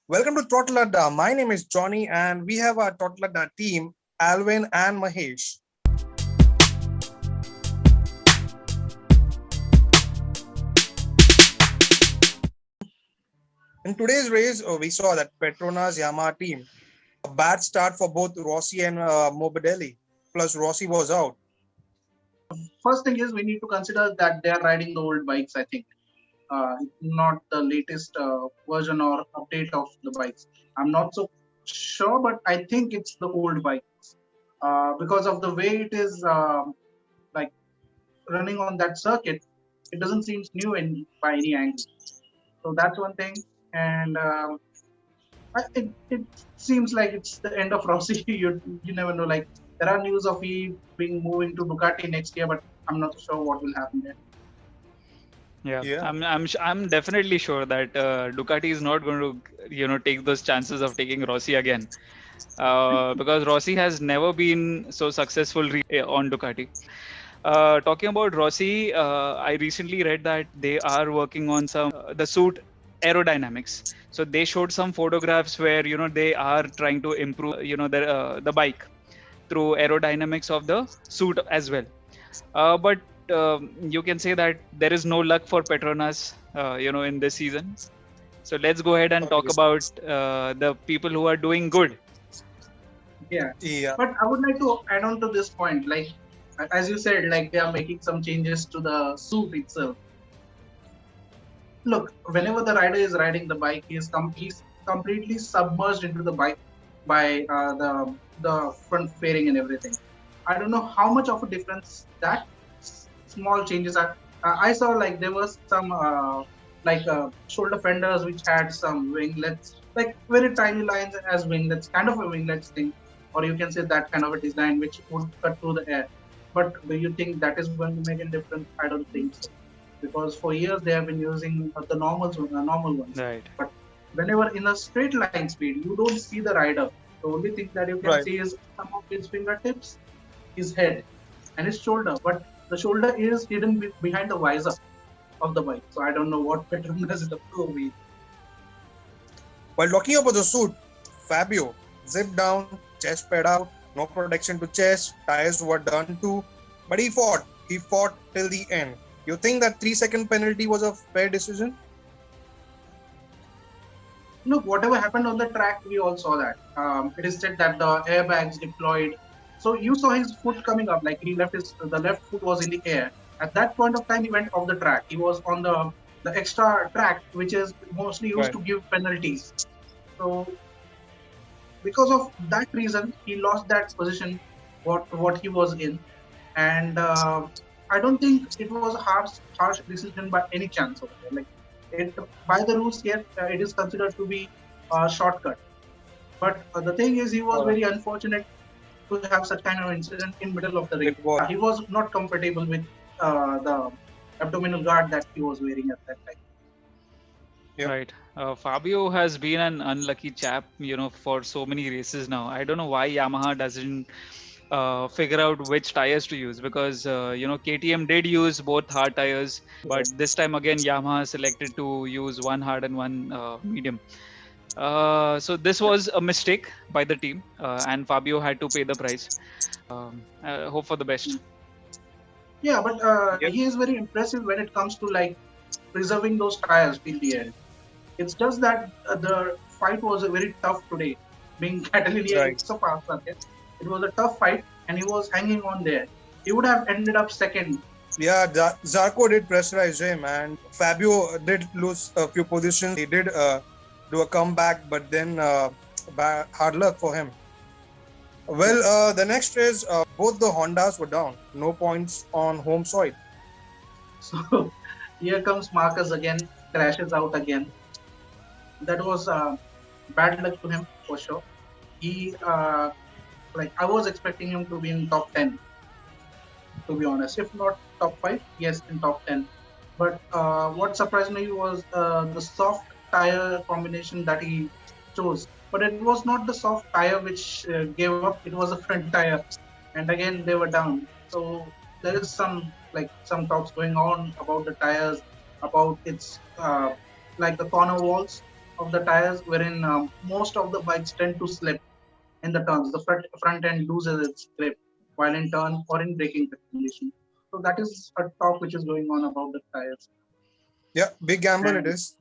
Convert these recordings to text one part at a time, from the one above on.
Welcome to Throttle Adda. My name is Johnny, and we have our Throttle Adda team, Alvin and Mahesh. In today's race, we saw that Petronas Yamaha team, a bad start for both Rossi and Morbidelli. Plus, Rossi was out. First thing is we need to consider that they are riding the old bikes. I think not the latest version or update of the bikes. I'm not so sure, but I think it's the old bikes because of the way it is like running on that circuit. It doesn't seem new by any angle. So that's one thing, and it seems like it's the end of Rossi. You never know. Like there are news of he being moving to Ducati next year, but I'm not sure what will happen there. Yeah, Yeah. I'm definitely sure that Ducati is not going to take those chances of taking Rossi again, because Rossi has never been so successful on Ducati. Talking about Rossi, I recently read that they are working on some the suit aerodynamics. So they showed some photographs where they are trying to improve the bike through aerodynamics of the suit as well. But you can say that there is no luck for Petronas, in this season. So let's go ahead and talk about the people who are doing good. Yeah, Yeah. but I would like to add on to this point. Like as you said, like they are making some changes to the suit itself. Look, whenever the rider is riding the bike, he's completely submerged into the bike by the front fairing and everything. I don't know how much of a difference that small changes are. I saw like there was some shoulder fenders which had some winglets, like very tiny lines as winglets, kind of a winglets thing, or you can say that kind of a design which would cut through the air. But do you think that is going to make a difference? I don't think so, because for years they have been using the normal ones. Right. But whenever in a straight line speed, you don't see the rider. The only thing that you can Right. see is some of his fingertips, his head, and his shoulder. But the shoulder is hidden behind the visor of the bike. So I don't know what Petronas is up to. While talking about the suit, Fabio zipped down, chest pad out, no protection to chest, tires were done too. But he fought. He fought till the end. You think that 3 second penalty was a fair decision? Look, whatever happened on the track, we all saw that. It is said that the airbags deployed. So you saw his foot coming up, like he left the left foot was in the air. At that point of time, he went off the track. He was on the extra track, which is mostly used Right. to give penalties. So because of that reason, he lost that position, what he was in, and I don't think it was a harsh decision by any chance over there. Like it by the rules here, it is considered to be a shortcut. But the thing is, he was very unfortunate to have such kind of incident in middle of the race. It was. He was not comfortable with the abdominal guard that he was wearing at that time. Yep. Right. Fabio has been an unlucky chap, for so many races now. I don't know why Yamaha doesn't figure out which tires to use, because KTM did use both hard tires, but this time again Yamaha selected to use one hard and one medium. So this was a mistake by the team, and Fabio had to pay the price. Hope for the best. Yeah, but Yep. he is very impressive when it comes to like preserving those tires till the end. It's just that the fight was a very tough today. Being Catalunya, Right. it's a fast circuit. It was a tough fight, and he was hanging on there. He would have ended up second. Yeah, Zarco did pressurize him, and Fabio did lose a few positions. He did do a comeback, but then hard luck for him. Well, the next is both the Hondas were down. No points on home soil. So here comes Marcus again, crashes out again. That was bad luck to him for sure. He like I was expecting him to be in top 10, to be honest. If not top 5, yes, in top 10. But what surprised me was the soft tire combination that he chose. But it was not the soft tire which gave up, it was a front tire. And again, they were down. So there is some talks going on about the tires, about its like the corner walls of the tires wherein most of the bikes tend to slip in the turns. The front end loses its grip while in turn or in braking condition. So that is a talk which is going on about the tires. Yeah, big gamble it is.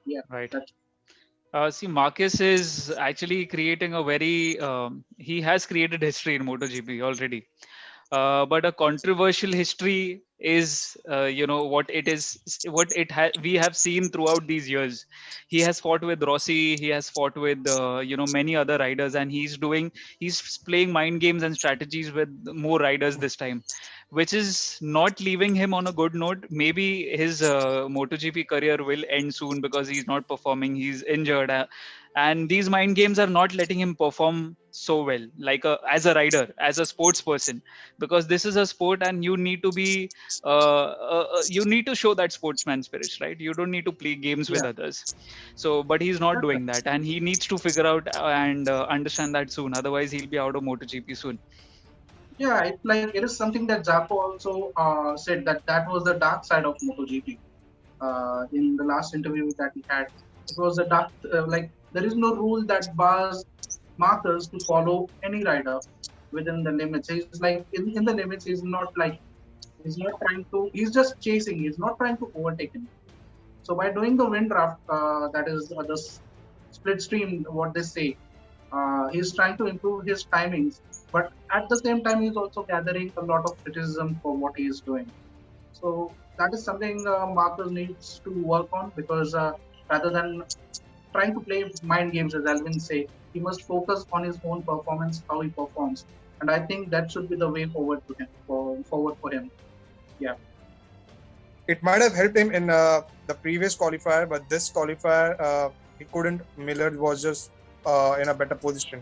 Yeah, Right. that's See, Marquez is actually creating a very, he has created history in MotoGP already. But a controversial history is, what it is, we have seen throughout these years. He has fought with Rossi, he has fought with, many other riders, and he's playing mind games and strategies with more riders this time, which is not leaving him on a good note. Maybe his MotoGP career will end soon because he's not performing, he's injured, and these mind games are not letting him perform so well, like as a rider, as a sports person, because this is a sport and you need to be, you need to show that sportsman spirit, right? You don't need to play games with yeah. others. So, but he's not doing that, and he needs to figure out and understand that soon. Otherwise, he'll be out of MotoGP soon. Yeah, it is something that Zarco also said that was the dark side of MotoGP. In the last interview that he had, it was a dark there is no rule that bars markers to follow any rider within the limits. He's like in the limits. He's not trying to. He's just chasing. He's not trying to overtake him. So by doing the wind draft, that is the split stream, what they say, he's trying to improve his timings. But at the same time, he's also gathering a lot of criticism for what he is doing. So that is something Marcus needs to work on, because rather than trying to play mind games, as Alvin say, he must focus on his own performance, how he performs, and I think that should be the way forward to him. Forward for him. Yeah. It might have helped him in the previous qualifier, but this qualifier he couldn't. Miller was just in a better position.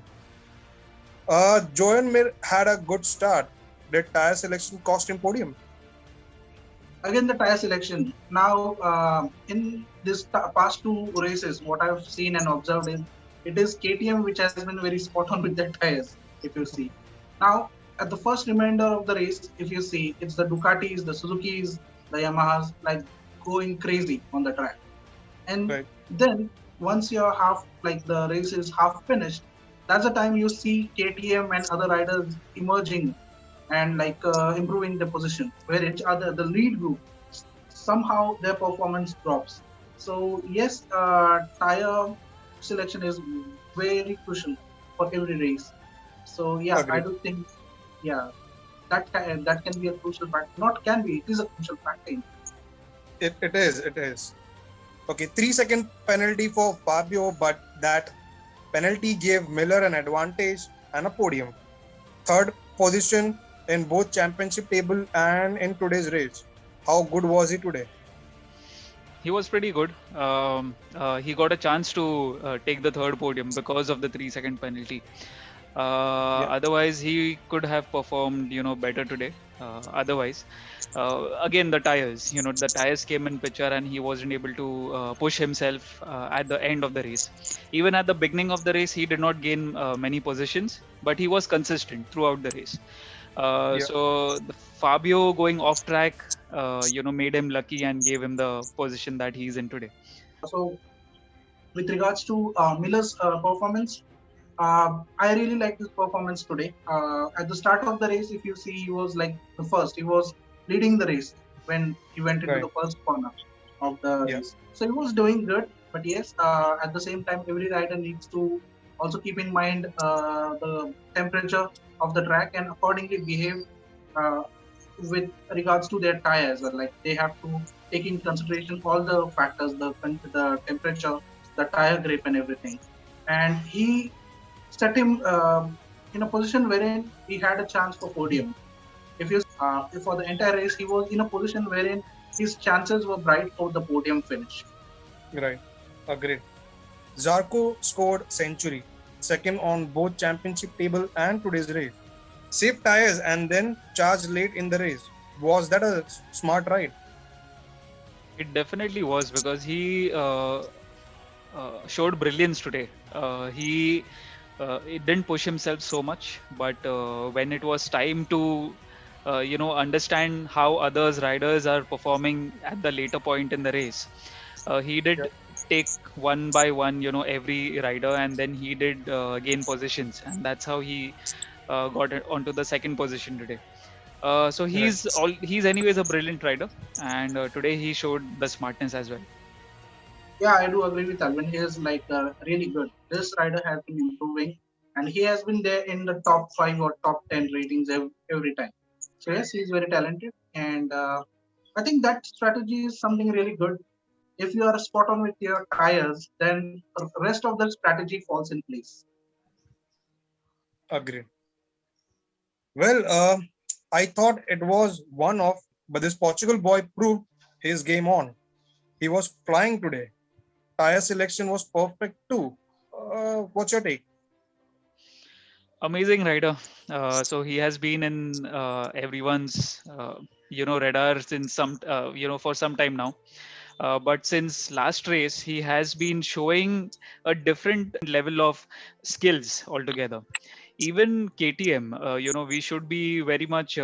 Joan Mir had a good start. Did tire selection cost him podium? Again, the tire selection. Now, in this past two races, what I've seen and observed is it is KTM which has been very spot on with their tires, if you see. Now, at the first remainder of the race, if you see, it's the Ducatis, the Suzukis, the Yamahas, like going crazy on the track. And Right. then once you're the race is half finished, that's the time you see KTM and other riders emerging and improving the position, where each other, the lead group, somehow their performance drops. So yes, tire selection is very crucial for every race. So yeah, Agreed. I do think, yeah, that can be a crucial factor. Not can be, it is a crucial factor. It is. Okay, 3-second penalty for Fabio, but that penalty gave Miller an advantage and a podium. Third position in both championship table and in today's race. How good was he today? He was pretty good. He got a chance to take the third podium because of the 3-second penalty. Otherwise, he could have performed, better today. Otherwise, again, the tires came in picture, and he wasn't able to push himself at the end of the race. Even at the beginning of the race, he did not gain many positions, but he was consistent throughout the race. So the Fabio going off track, made him lucky and gave him the position that he's in today. So with regards to Miller's performance, I really like his performance today. At the start of the race, if you see, he was like the first. He was leading the race when he went into Right. the first corner of the race. So he was doing good. But yes, at the same time, every rider needs to also keep in mind the temperature of the track and accordingly behave with regards to their tires. Like they have to take in consideration all the factors, the temperature, the tire grip, and everything. And he set him in a position wherein he had a chance for podium. If you for the entire race, he was in a position wherein his chances were bright for the podium finish. Right. Agreed. Zarco scored century, second on both championship table and today's race. Saved tires and then charged late in the race. Was that a smart ride? It definitely was, because he showed brilliance today. He didn't push himself so much, but when it was time to understand how others riders are performing at the later point in the race, he did take one by one, every rider, and then he did gain positions, and that's how he got onto the second position today. So he's anyways a brilliant rider, and today he showed the smartness as well. Yeah, I do agree with Alvin. He is like really good. This rider has been improving, and he has been there in the top 5 or top 10 ratings every time. So yes, he's very talented, and I think that strategy is something really good. If you are spot on with your tires, then the rest of the strategy falls in place. Agreed. Well, I thought it was one off, but this Portugal boy proved his game on. He was flying today. Tire selection was perfect too. What's your take? Amazing rider. So he has been in everyone's radar since for some time now. But since last race, he has been showing a different level of skills altogether. Even KTM, we should be very much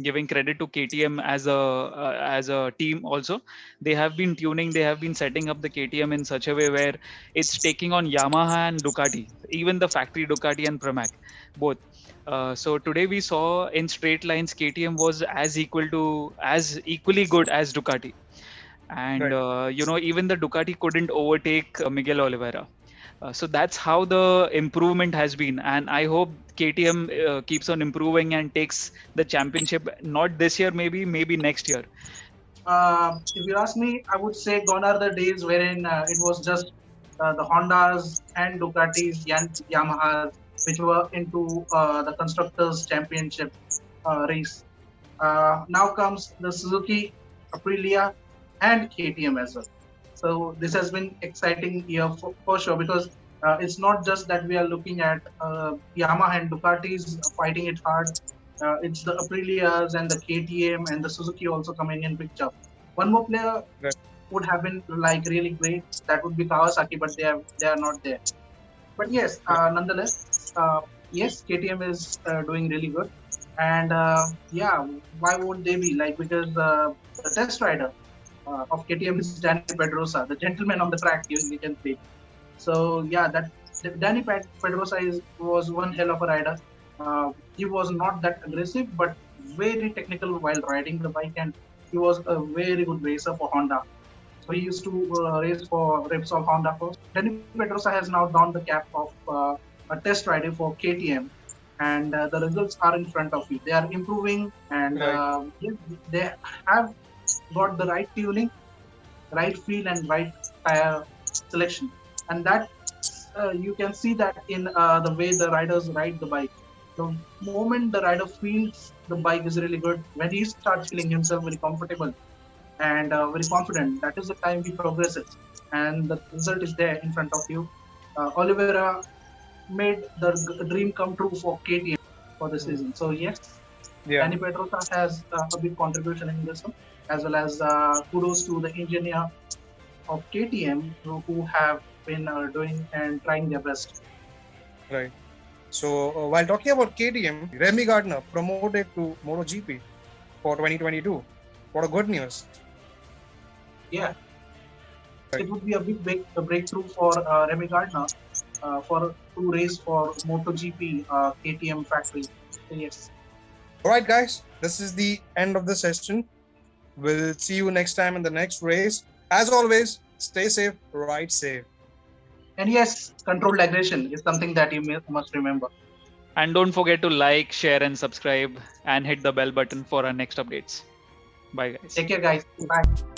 giving credit to KTM as a team. Also, they have been tuning, they have been setting up the KTM in such a way where it's taking on Yamaha and Ducati, even the factory Ducati and Pramac, both. So today we saw in straight lines KTM was as equally good as Ducati, and Right. even the Ducati couldn't overtake Miguel Oliveira. So that's how the improvement has been, and I hope KTM keeps on improving and takes the championship. Not this year, maybe next year. If you ask me, I would say gone are the days wherein it was just the Hondas and Ducatis, Yamahas, which were into the constructors' championship race. Now comes the Suzuki, Aprilia, and KTM as well. So this has been exciting year for sure, because it's not just that we are looking at Yamaha and Ducatis fighting it hard. It's the Aprilias and the KTM and the Suzuki also coming in picture. One more player Right. would have been like really great. That would be Kawasaki, but they are not there. But yes, nonetheless, yes, KTM is doing really good, and yeah, why won't they be like, because the test rider of KTM is Danny Pedrosa, the gentleman on the track, you can say. So yeah, that Danny Pedrosa was one hell of a rider. He was not that aggressive, but very technical while riding the bike, and he was a very good racer for Honda. So he used to race for Repsol Honda first. Danny Pedrosa has now donned the cap of a test rider for KTM, and the results are in front of you. They are improving, and Right. they have got the right tuning, right feel, and right tire selection. And that you can see that in the way the riders ride the bike. The moment the rider feels the bike is really good, when he starts feeling himself very comfortable and very confident, that is the time he progresses, and the result is there in front of you. Oliveira made the dream come true for KTM for this season. So yes, Yeah. Danny Pedrosa has a big contribution in this one, as well as kudos to the engineer of KTM who have been doing and trying their best. Right. So while talking about KTM, Remy Gardner promoted to MotoGP for 2022. What a good news! Yeah, Right. it would be a big breakthrough for Remy Gardner to race for MotoGP KTM factory. So yes. All right, guys, this is the end of the session. We'll see you next time in the next race. As always, stay safe, ride safe. And yes, controlled aggression is something that you must remember. And don't forget to like, share, and subscribe, and hit the bell button for our next updates. Bye, guys. Take care, guys. Bye.